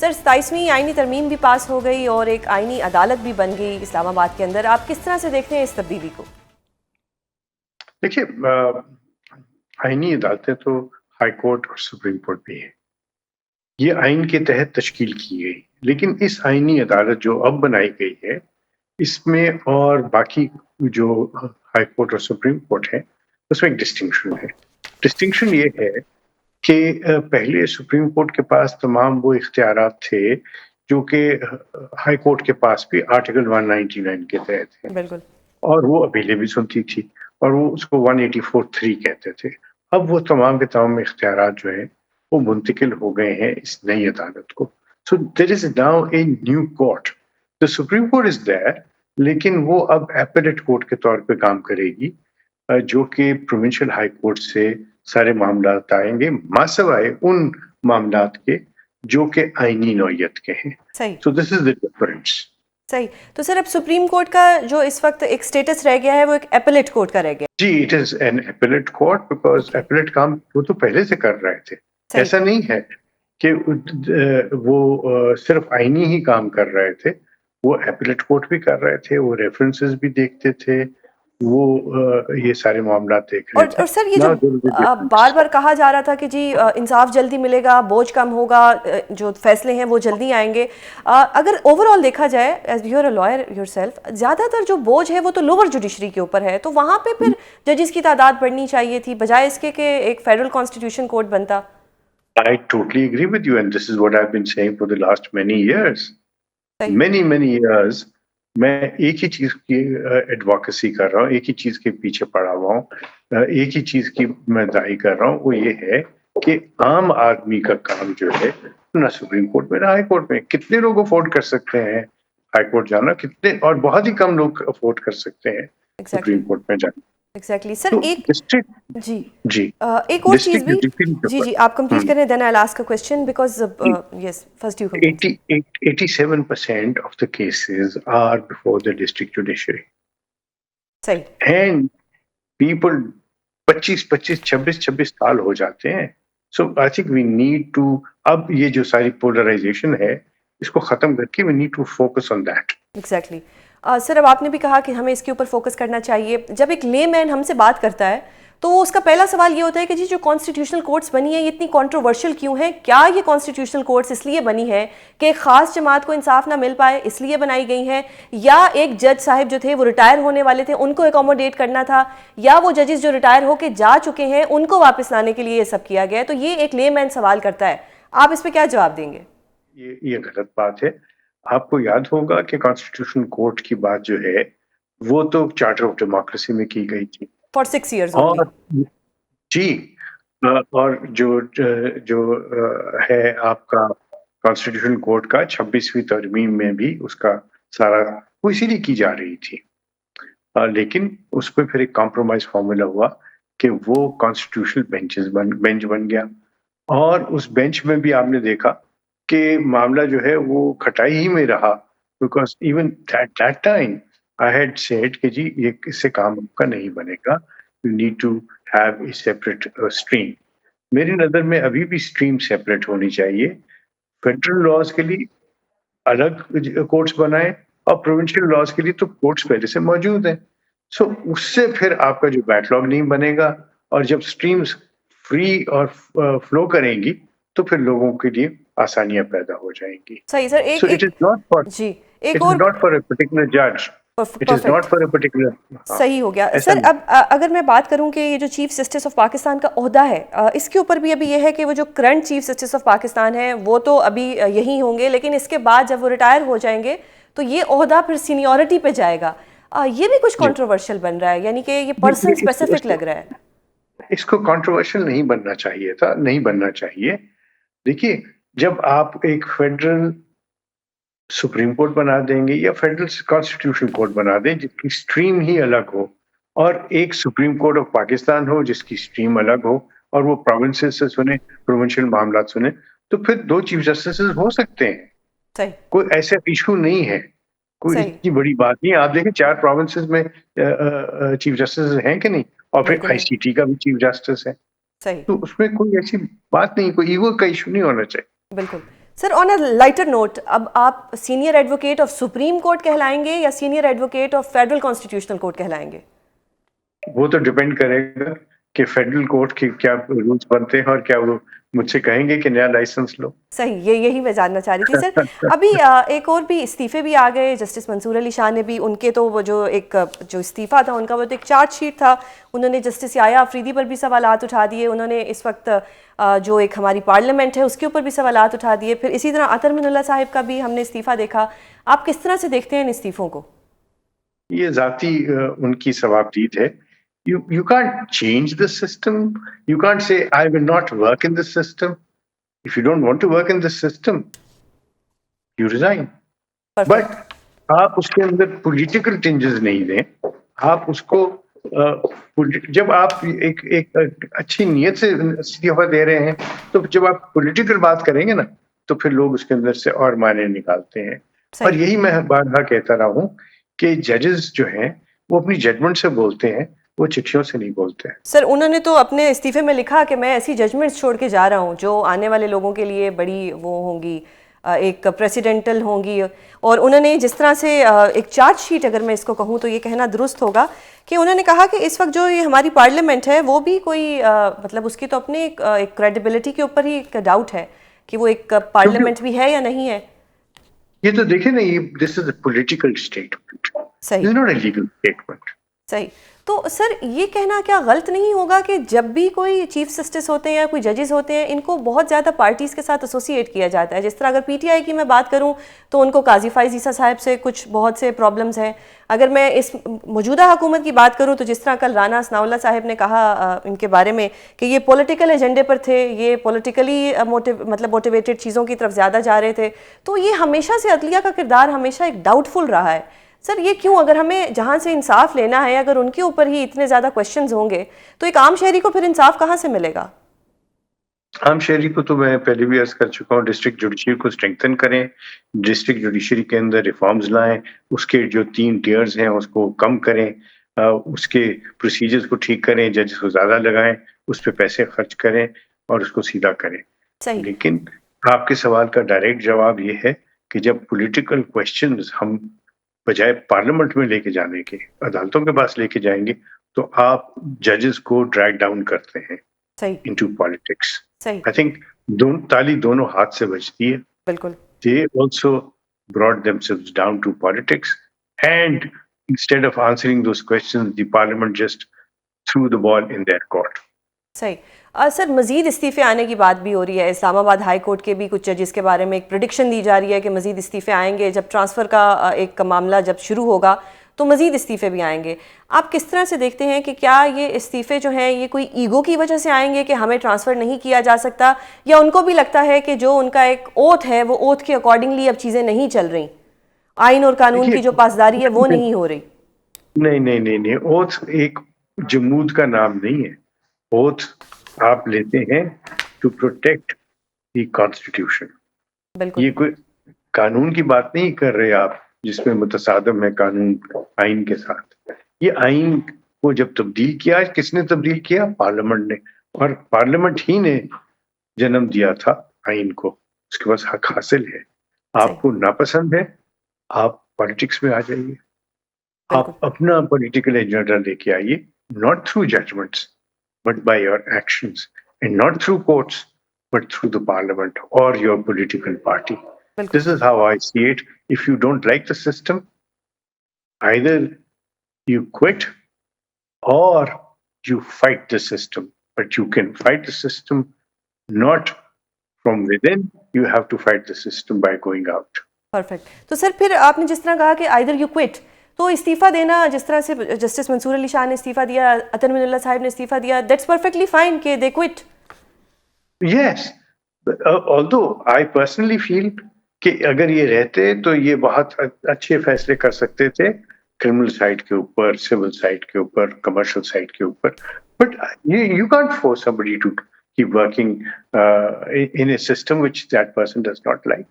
Sir 27वीं आईनी तरमीम भी पास हो गई और एक आईनी अदालत भी बन गई इस्लामाबाद के अंदर। आप किस तरह से देखते हैं इस तब्दीली को? देखिए, आईनी अदालतें तो हाई कोर्ट और सुप्रीम कोर्ट भी है। ये आइन के तहत तश्कील की गई, लेकिन इस आईनी अदालत जो अब बनाई गई है इसमें और बाकी जो हाई कोर्ट और सुप्रीम कोर्ट है उसमें एक डिस्टिंक्शन है। डिस्टिंक्शन ये है कि पहले सुप्रीम कोर्ट के पास तमाम वो इख्तियारात थे जो कि हाई कोर्ट के पास भी आर्टिकल 199 के तहत है, बिल्कुल। और वो अपीलें भी सुनती थी और वो उसको 184(3) कहते थे। अब वो तमाम के तमाम इख्तियारात जो है वो मुंतकिल हो गए हैं इस नई अदालत को। So there is now a new court. The supreme court is there, लेकिन वो अब एपेलेट कोर्ट के तौर पे काम करेगी, जो कि प्रोविंशियल हाई कोर्ट से सारे मामला आएंगे, मासवाए उन मामलात के जो कि आईनी नौयत के हैं। सही। So this is the difference. सही। तो सर अब सुप्रीम कोर्ट का जो इस वक्त एक स्टेटस रह गया है वो एक एपेलेट कोर्ट का रह गया। जी, it is an appellate court because appellate काम वो तो पहले से कर रहे थे। ऐसा नहीं है कि वो सिर्फ आईनी ही काम कर रहे थे, वो एपेलेट कोर्ट भी कर रहे थे, वो रेफरेंसेस भी देखते थे, वो ये सारे मामला देख रहे थे। और सर ये जो बार बार कहा जा रहा था कि जी इंसाफ जल्दी मिलेगा, बोझ कम होगा, जो फैसले हैं वो जल्दी आएंगे, अगर ओवरऑल देखा जाए as you are a lawyer yourself, ज़्यादातर जो बोझ है वो तो लोअर जुडिशरी के ऊपर है, तो वहाँ पे फिर जजेस की तादाद बढ़नी चाहिए थी बजाय इसके कि एक फेडरल कॉन्स्टिट्यूशन कोर्ट बनता। I totally agree with you, and this is what I've been saying for the last many years. Many years मैं एक ही चीज की एडवोकेसी कर रहा हूँ, एक ही चीज के पीछे पड़ा हुआ हूँ, एक ही चीज की मैं दाई कर रहा हूँ। वो ये है कि आम आदमी का काम जो है ना सुप्रीम कोर्ट में ना हाई कोर्ट में, कितने लोग अफोर्ड कर सकते हैं हाई कोर्ट जाना, कितने, और बहुत ही कम लोग अफोर्ड कर सकते हैं सुप्रीम कोर्ट में जाना। Exactly sir. एक जी जी एक और चीज भी, जी आप कंप्लीट करें, then I will ask a question because yes first you complete. 87% of the cases are before the district judiciary. सही। And people 26 साल हो जाते हैं। So I think we need to, अब ये जो सारी पोलराइजेशन है इसको खत्म करके we need to focus on that. Exactly. Sir अब आपने भी कहा कि हमें इसके ऊपर फोकस करना चाहिए। जब एक लेमैन हमसे बात करता है तो उसका पहला सवाल ये होता है कि जी जो कॉन्स्टिट्यूशनल कोर्ट्स बनी है ये इतनी कंट्रोवर्शियल क्यों है? क्या ये कॉन्स्टिट्यूशनल कोर्ट्स इसलिए बनी है कि एक खास जमात को इंसाफ ना मिल पाए इसलिए बनाई गई हैं, या एक जज साहब जो थे वो रिटायर होने वाले थे उनको एकोमोडेट करना था, या वो जजेस जो रिटायर होके जा चुके हैं उनको वापस लाने के लिए ये सब किया गया है? तो ये एक लेमैन सवाल करता है, आप इस पर क्या जवाब देंगे? ये गलत बात है। आपको याद होगा कि कॉन्स्टिट्यूशन कोर्ट की बात जो है वो तो चार्टर ऑफ डेमोक्रेसी में की गई थी फॉर 6 years और जी, और जो है आपका कॉन्स्टिट्यूशन कोर्ट का 26वीं तरमीम में भी उसका सारा वो इसीलिए की जा रही थी, लेकिन उस पर फिर एक कॉम्प्रोमाइज फॉर्मूला हुआ कि वो कॉन्स्टिट्यूशनल बेंच बन गया, और उस बेंच में भी आपने देखा कि मामला जो है वो खटाई ही में रहा, because even that time I had said कि जी ये इससे काम आपका नहीं बनेगा, you need to have a separate stream. मेरी नज़र में अभी भी स्ट्रीम सेपरेट होनी चाहिए। फेडरल लॉज के लिए अलग कोर्ट्स बनाए और प्रोविंशियल लॉज के लिए तो कोर्ट्स पहले से मौजूद हैं। सो उससे फिर आपका जो बैकलॉग नहीं बनेगा, और जब स्ट्रीम्स फ्री और फ्लो करेंगी तो फिर लोगों के लिए आसानियां पैदा हो जाएंगी। सही सर। एक इट इज नॉट फॉर जी एक और नॉट फॉर अ पर्टिकुलर जज, it is not for a particular. सही हो गया सर। अब अगर मैं बात करूं कि ये जो चीफ जस्टिस ऑफ पाकिस्तान का ओहदा है, इसके ऊपर भी अभी ये है कि वो जो current chief justice of Pakistan है वो तो अभी यही होंगे, लेकिन इसके बाद जब वो रिटायर हो जाएंगे तो ये ओहदा फिर सीनियरिटी पे जाएगा। ये भी कुछ कंट्रोवर्शियल बन रहा है, यानी कि ये पर्सन स्पेसिफिक लग रहा है। इसको कंट्रोवर्शियल नहीं बनना चाहिए था, नहीं बनना चाहिए। देखिए, जब आप एक फेडरल सुप्रीम कोर्ट बना देंगे या फेडरल कॉन्स्टिट्यूशन कोर्ट बना दें जिसकी स्ट्रीम ही अलग हो, और एक सुप्रीम कोर्ट ऑफ पाकिस्तान हो जिसकी स्ट्रीम अलग हो, और वो प्रोविंसेस से सुने, प्रोविंशियल मामला सुने, तो फिर 2 चीफ जस्टिस हो सकते हैं। सही। कोई ऐसा इशू नहीं है, कोई इतनी बड़ी बात नहीं। आप देखें 4 प्रोविंसेस में चीफ जस्टिस हैं कि नहीं, और फिर आईसीटी का भी चीफ जस्टिस है। सही। तो उसमें कोई ऐसी बात नहीं, कोई ईगो का इशू नहीं होना चाहिए। बिल्कुल sir on a lighter note, अब आप senior advocate of supreme court कहलाएंगे या senior advocate of federal constitutional court कहलाएंगे? वो तो डिपेंड करेगा कि फेडरल कोर्ट के क्या रूल्स बनते हैं और क्या वो मुझसे कहेंगे कि नया लाइसेंस लो। सही, यही मैं जानना चाह रही थी सर। अभी एक और भी इस्तीफे भी आ गए, जस्टिस मंसूर अली शाह ने भी, उनके तो वो जो इस्तीफा था उनका, वो तो एक चार्जशीट था, उन्होंने जस्टिस याया अफरीदी पर भी सवालात उठा दिए, उन्होंने इस वक्त जो एक हमारी पार्लियामेंट है उसके ऊपर भी सवालात उठा दिए, फिर इसी तरह अतर मिनुल्लाह साहिब का भी हमने इस्तीफा देखा। आप किस तरह से देखते हैं इन इस्तीफों को? ये जाती उनकी सवाबदीद है। You can't change the system. You can't say I will not work in the system. If you don't want to work in the system, you resign. Perfect. But आप उसके अंदर पॉलिटिकल चेंजेस नहीं दें। आप उसको जब आप एक अच्छी नीयत से इस्तीफा दे रहे हैं, तो जब आप पॉलिटिकल बात करेंगे ना, तो फिर लोग उसके अंदर से और मायने निकालते हैं। और सही। यही मैं बार-बार कहता रहा हूँ कि जजेस जो हैं, वो अपनी जजमेंट से बोलते हैं, वो चिट्ठियों से नहीं बोलते हैं। सर उन्होंने तो अपने इस्तीफे में लिखा कि मैं ऐसी जजमेंट्स छोड़ के जा रहा हूँ जो आने वाले लोगों के लिए बड़ी वो होंगी, एक प्रेसिडेंटल होंगी। और उन्होंने जिस तरह से एक चार्जशीट, अगर मैं इसको कहूँ तो ये कहना दुरुस्त होगा कि उन्होंने कहा कि इस वक्त जो ये हमारी पार्लियामेंट है वो भी कोई मतलब उसकी तो अपने एक क्रेडिबिलिटी के ऊपर ही एक डाउट है कि वो एक पार्लियामेंट भी है या नहीं है। ये तो देखिए ना, ये this is a political statement, सही। This is not a legal statement. सही। तो सर ये कहना क्या गलत नहीं होगा कि जब भी कोई चीफ जस्टिस होते हैं या कोई जजेस होते हैं, इनको बहुत ज़्यादा पार्टीज़ के साथ एसोसिएट किया जाता है? जिस तरह अगर पीटीआई की मैं बात करूं तो उनको काजी फाइज ईसा साहब से कुछ बहुत से प्रॉब्लम्स हैं। अगर मैं इस मौजूदा हुकूमत की बात करूं तो जिस तरह कल राना असनाउल्लाह साहब ने कहा इनके बारे में कि ये पॉलिटिकल एजेंडे पर थे, ये पॉलिटिकली मोटिवेटेड चीज़ों की तरफ ज़्यादा जा रहे थे, तो ये हमेशा से अदलिया का किरदार हमेशा एक डाउटफुल रहा है। सर ये क्यों? अगर हमें जहां से इंसाफ लेना है, अगर उनके ऊपर ही इतने ज़्यादा क्वेश्चंस होंगे तो एक आम शहरी को फिर इंसाफ कहां से मिलेगा? आम शहरी को तो मैं पहले भी अर्ज कर चुका हूँ, डिस्ट्रिक्ट जुडिशरी को स्ट्रेंथन करें, डिस्ट्रिक्ट जुडिशरी के अंदर रिफॉर्म्स लाएं, उसके जो 3 टियर्स हैं उसको कम करें, उसके प्रोसीजर्स को ठीक करें, जजेस को ज़्यादा लगाएं, उस पे पैसे खर्च करें और उसको सीधा करें। सही। लेकिन आपके सवाल का डायरेक्ट जवाब ये है कि जब पॉलिटिकल क्वेश्चंस हम बजाय पार्लियामेंट में लेके जाने के, अदालतों के पास लेके जाएंगे, तो आप जजेस को ड्रैग डाउन करते हैं सही। Into politics. सही। आई थिंक ताली दोनों हाथ से बजती है। बिल्कुल। They also brought themselves down to politics, and instead of answering those questions, the parliament just threw the ball in their court. सही। सर मज़ीद इस्तीफ़े आने की बात भी हो रही है, इस्लामाबाद हाई कोर्ट के भी कुछ जजेस के बारे में एक प्रिडिक्शन दी जा रही है कि मज़ीद इस्तीफ़े आएंगे, जब ट्रांसफ़र का एक मामला जब शुरू होगा तो मज़ीद इस्तीफ़े भी आएंगे। आप किस तरह से देखते हैं कि क्या ये इस्तीफ़े जो हैं ये कोई ईगो की वजह से आएंगे कि हमें ट्रांसफ़र नहीं किया जा सकता, या उनको भी लगता है कि जो उनका एक ओथ है वो ओथ के अकॉर्डिंगली अब चीज़ें नहीं चल रही, आइन और कानून की जो पासदारी है वो नहीं हो रही? नहीं, ओथ एक जमूद का नाम नहीं है। ओथ आप लेते हैं टू प्रोटेक्ट द कॉन्स्टिट्यूशन। बिल्कुल। ये कोई कानून की बात नहीं कर रहे आप, जिसमें मुतसादम है कानून आइन के साथ। ये आइन को जब तब्दील किया, किसने तब्दील किया? पार्लियामेंट ने, और पार्लियामेंट ही ने जन्म दिया था आइन को, उसके पास हक हासिल है। आपको नापसंद है, आप पॉलिटिक्स में आ जाइए, आप अपना पॉलिटिकल एजेंडा लेके आइए, not through judgments but by your actions, and not through courts but through the parliament or your political party. This is how I see it. If you don't like the system, either you quit or you fight the system, but you can fight the system not from within, you have to fight the system by going out. Perfect. तो sir फिर आपने जिस तरह कहा कि either you quit, तो इस्तीफ़ा देना, जिस तरह से जस्टिस मंसूर अली शाह ने इस्तीफ़ा दिया, अतर मिनुल्लाह साहब ने इस्तीफ़ा दिया, दैट्स परफेक्टली फाइन कि दे quit. Yes, although I personally feel कि अगर ये रहते तो ये बहुत अच्छे फैसले कर सकते थे क्रिमिनल साइड के ऊपर, सिविल साइड के ऊपर, कमर्शियल साइड के ऊपर, but you can't force somebody to keep working in a system which that person does not like.